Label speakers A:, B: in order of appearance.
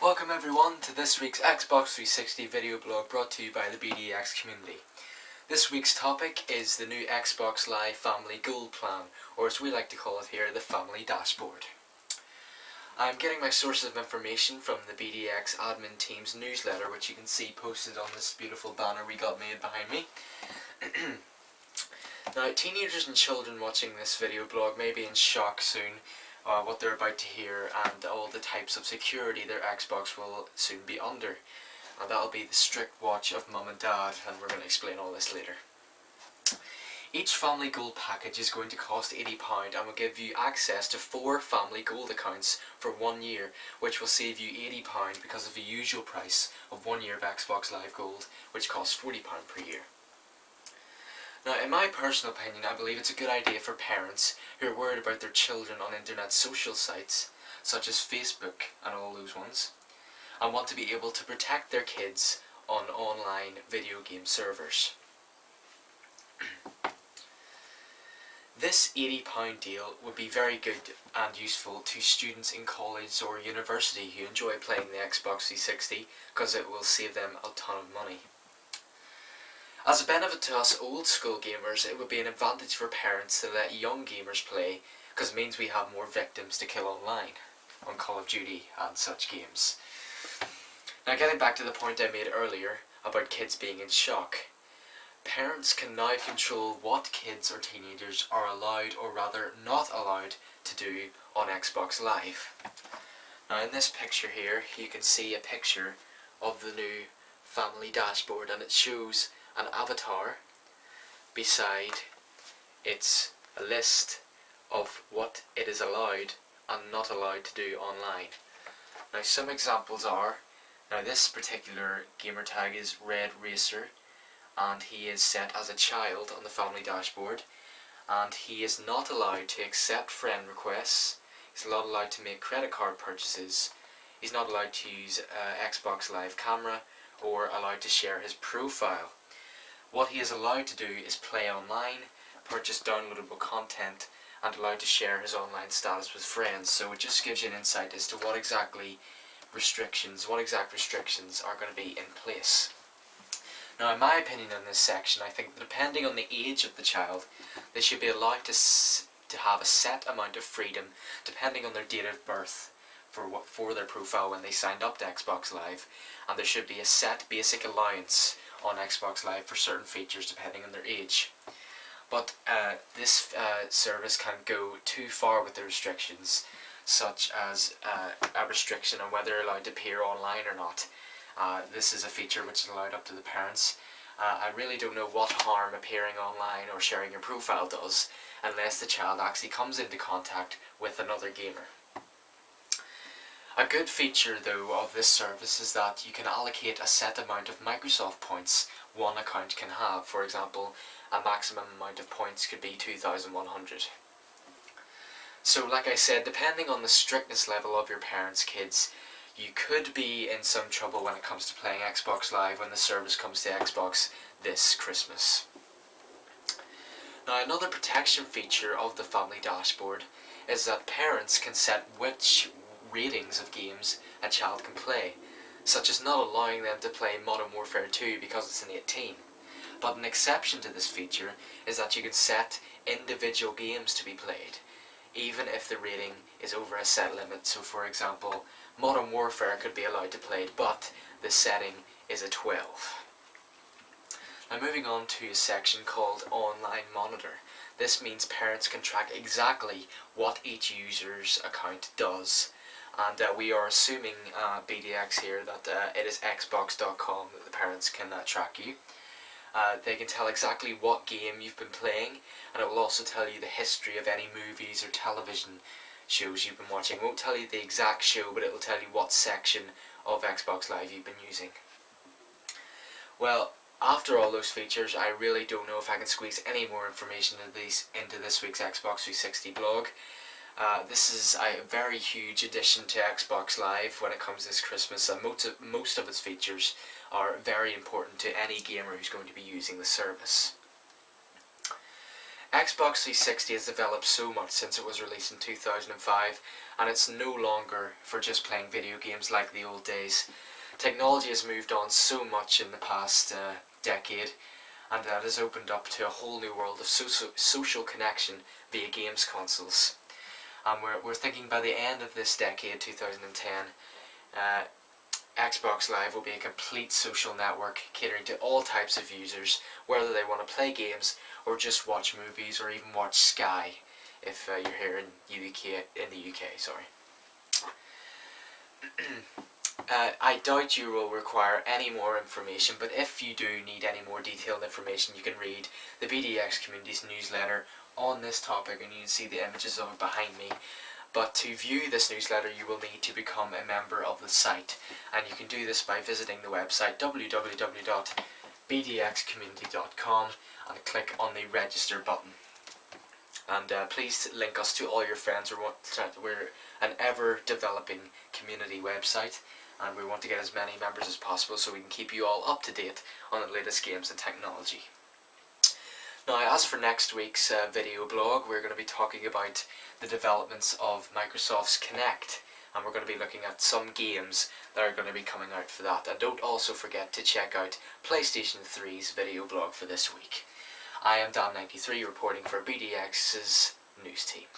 A: Welcome everyone to this week's Xbox 360 video blog brought to you by the BDX community. This week's topic is the new Xbox Live Family Gold Plan, or as we like to call it here, the Family Dashboard. I'm getting my sources of information from the BDX admin team's newsletter, which you can see posted on this beautiful banner we got made behind me. Now, teenagers and children watching this video blog may be in shock soon what they're about to hear and all the types of security their Xbox will soon be under. And that'll be the strict watch of mum and dad, and we're going to explain all this later. Each Family Gold package is going to cost £80 and will give you access to 4 Family Gold accounts for 1 year, which will save you £80 because of the usual price of 1 year of Xbox Live Gold, which costs £40 per year. Now, in my personal opinion, I believe it's a good idea for parents who are worried about their children on internet social sites, such as Facebook and all those ones, and want to be able to protect their kids on online video game servers. This £80 deal would be very good and useful to students in college or university who enjoy playing the Xbox 360 because it will save them a ton of money. As a benefit to us old school gamers, it would be an advantage for parents to let young gamers play because it means we have more victims to kill online on Call of Duty and such games. Now, getting back to the point I made earlier about kids being in shock. Parents can now control what kids or teenagers are allowed, or rather not allowed, to do on Xbox Live. Now, in this picture here, you can see a picture of the new Family Dashboard, and it shows an avatar beside it's a list of what it is allowed and not allowed to do online. Now, some examples are, now this particular gamer tag is Red Racer, and he is set as a child on the Family Dashboard, and he is not allowed to accept friend requests, he's not allowed to make credit card purchases, he's not allowed to use Xbox Live camera, or allowed to share his profile. What he is allowed to do is play online, purchase downloadable content, and allowed to share his online status with friends. So it just gives you an insight as to what exact restrictions are going to be in place. Now, in my opinion on this section, I think that depending on the age of the child, they should be allowed to have a set amount of freedom depending on their date of birth for their profile when they signed up to Xbox Live, and there should be a set basic allowance on Xbox Live for certain features depending on their age. But this service can go too far with the restrictions, such as a restriction on whether they're allowed to appear online or not. This is a feature which is allowed up to the parents. I really don't know what harm appearing online or sharing your profile does unless the child actually comes into contact with another gamer. A good feature though of this service is that you can allocate a set amount of Microsoft points one account can have. For example, a maximum amount of points could be 2,100. So like I said, depending on the strictness level of your parents' kids, you could be in some trouble when it comes to playing Xbox Live when the service comes to Xbox this Christmas. Now, another protection feature of the Family Dashboard is that parents can set which ratings of games a child can play, such as not allowing them to play Modern Warfare 2 because it's an 18. But an exception to this feature is that you can set individual games to be played, even if the rating is over a set limit. So for example, Modern Warfare could be allowed to play, but the setting is a 12. Now, moving on to a section called Online Monitor. This means parents can track exactly what each user's account does. And we are assuming, BDX here, that it is xbox.com that the parents can track you. They can tell exactly what game you've been playing, and it will also tell you the history of any movies or television shows you've been watching. It won't tell you the exact show, but it will tell you what section of Xbox Live you've been using. Well, after all those features, I really don't know if I can squeeze any more information into this week's Xbox 360 blog. This is a very huge addition to Xbox Live when it comes this Christmas, and most of its features are very important to any gamer who's going to be using the service. Xbox 360 has developed so much since it was released in 2005, and it's no longer for just playing video games like the old days. Technology has moved on so much in the past decade, and that has opened up to a whole new world of social connection via games consoles. And we're thinking by the end of this decade, 2010, Xbox Live will be a complete social network catering to all types of users, whether they want to play games or just watch movies or even watch Sky if you're here in the UK. Sorry. I doubt you will require any more information, but if you do need any more detailed information, you can read the BDX Community's newsletter on this topic, and you can see the images of it behind me. But to view this newsletter, you will need to become a member of the site, and you can do this by visiting the website www.bdxcommunity.com and click on the register button. And please link us to all your friends. We're an ever-developing community website, and we want to get as many members as possible so we can keep you all up to date on the latest games and technology. Now, as for next week's video blog, we're going to be talking about the developments of Microsoft's Kinect, and we're going to be looking at some games that are going to be coming out for that. And don't also forget to check out PlayStation 3's video blog for this week. I am Dan93 reporting for BDX's news team.